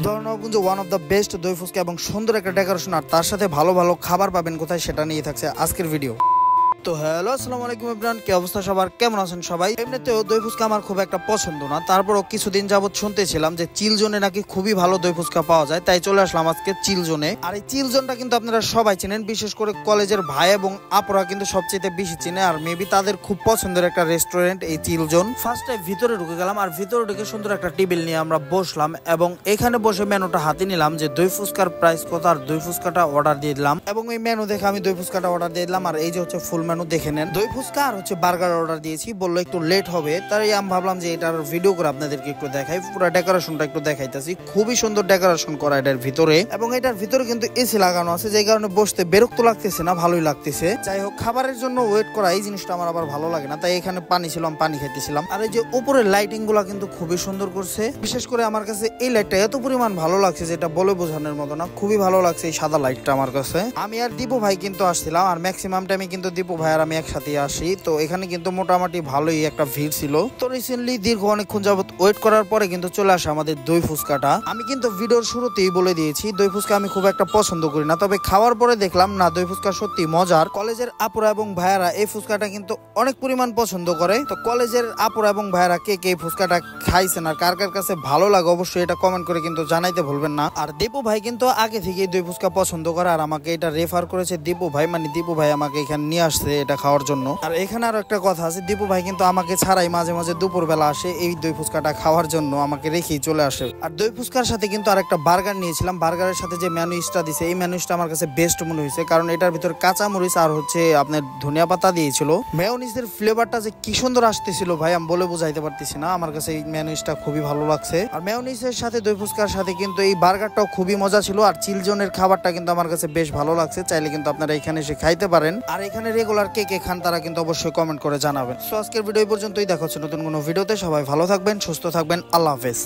ধর্মপুঞ্জ one of the best দই ফুচকা এবং সুন্দর একটা ডেকোরেশন আর তার সাথে ভালো ভালো খাবার পাবেন কোথায় সেটা নিয়ে থাকছে আজকের ভিডিও। তো হ্যালো আসসালামু আলাইকুম এভরিওয়ান, কি অবস্থা সবার, কেমন আছেন সবাই? এমনিতেও দই ফুচকা আমার খুব একটা পছন্দ না, তারপরও কিছুদিন যাবত শুনতেছিলাম যে চিল জোনে নাকি খুবই ভালো দই ফুচকা পাওয়া যায়, তাই চলে আসলাম আজকে চিল জোনে। আর এই চিল জোনটা কিন্তু আপনারা সবাই চেনেন, বিশেষ করে কলেজের ভাই এবং আপুরা কিন্তু সবচেয়ে বেশি চিনে, আর মেবি তাদের খুব পছন্দের একটা রেস্টুরেন্ট এই চিল জোন। ফার্স্টে ভিতরে ঢুকে গেলাম, আর ভিতরে ঢুকে সুন্দর একটা টেবিল নিয়ে আমরা বসলাম এবং এখানে বসে মেনুটা হাতে নিলাম যে দই ফুচকার প্রাইস কত, আর দই ফুচকাটা অর্ডার দিয়ে দিলাম এবং এই মেনু দেখে আমি দই ফুচকাটা অর্ডার দিয়ে দিলাম। আর এই যে হচ্ছে ফুল মেনু দেখে নেন। দই ফুচকা আর হচ্ছে বার্গার অর্ডার দিয়েছি, বললো একটু লেট হবে, তাই আমি ভাবলাম যে এটার ভিডিও করে আপনাদেরকে একটু দেখাই, পুরো ডেকোরেশনটা একটু দেখাইতেছি। খুবই সুন্দর ডেকোরেশন করা এটার ভিতরে, এবং এটার ভিতরে কিন্তু এসি লাগানো আছে, যে কারণে বসতে বিরক্ত লাগতেছে না, ভালোই লাগতেছে। যাই হোক, খাবারের জন্য ওয়েট করা এই জিনিসটা আমার আবার ভালো লাগে না, তাই এখানে পানি ছিল, আমি পানি খাইতেছিলাম। আর এই যে উপরের লাইটিং গুলা কিন্তু খুবই সুন্দর করছে, বিশেষ করে আমার কাছে এই লাইটটা এত পরিমাণ ভালো লাগছে যেটা বলে বোঝানোর মতো না, খুবই ভালো লাগছে এই সাদা লাইটটা আমার কাছে। আমি আর দীপু ভাই কিন্তু আসছিলাম, আর ম্যাক্সিমাম টাইমে কিন্তু দীপু ভাই আর আমি একসাথে আসি, তো এখানে কিন্তু মোটামুটি ভালোই একটা ভিড় ছিল। তো রিসেন্টলি দীর্ঘ অনেকক্ষণ যাবত ওয়েট করার পরে কিন্তু চলে আসে আমাদের দই ফুচকাটা। আমি কিন্তু ভিডিওর শুরুতেই বলে দিয়েছি দই ফুচকা আমি খুব একটা পছন্দ করি না, তবে খাওয়ার পরে দেখলাম না, দই ফুচকা সত্যি মজার। কলেজের আপুরা এবং ভাইয়ারা এই ফুচকাটা কিন্তু অনেক পরিমাণ পছন্দ করে। তো কলেজের আপুরা এবং ভাইয়ারা কে কে এই ফুচকাটা খাইছেন আর কার কার কাছে ভালো লাগে অবশ্যই এটা কমেন্ট করে কিন্তু জানাইতে ভুলবেন না। আর দীপু ভাই কিন্তু আগে থেকে দই ফুচকা পছন্দ করে, আর আমাকে এটা রেফার করেছে দীপু ভাই, মানে দীপু ভাই আমাকে এখানে নিয়ে আসছে এটা খাওয়ার জন্য। আর এখানে আরো একটা কথা আছে, দীপু ভাই কিন্তু আমাকে ছাড়াই মাঝে মাঝে দুপুর বেলা আসে এই দই ফুচকাটা খাওয়ার জন্য, আমাকে রেখেই চলে আসে। আর দই ফুচকার সাথে কিন্তু আরেকটা বার্গার নিয়েছিলাম, বার্গারের সাথে যে ম্যানুইসটা দিছে এই ম্যানুইসটা আমার কাছে বেস্ট মনে হয়েছে, কারণ এটার ভিতর কাঁচা মরিচ আর হচ্ছে আপনার ধনিয়া পাতা দিয়েছিল। মেয়োনিজের ফ্লেভারটা যে কি সুন্দর আসতেছিল ভাই, আমি বলে বোঝাইতে পারতেছি না, আমার কাছে এই ম্যানুইসটা খুবই ভালো লাগছে। আর মেয়োনিজের সাথে দই ফুচকার সাথে কিন্তু এই বার্গারটাও খুবই মজা ছিল। আর চিলজনের খাবারটা কিন্তু আমার কাছে বেশ ভালো লাগছে, চাইলে কিন্তু আপনারা এখানে এসে খাইতে পারেন। আর এখানে রেগুলার কে কে খান তারা কিন্তু অবশ্যই কমেন্ট করে জানাবেন। সো আজকের ভিডিও পর্যন্তই, দেখা হচ্ছে নতুন কোনো ভিডিওতে। সবাই ভালো থাকবেন, সুস্থ থাকবেন, আল্লাহ হাফেজ।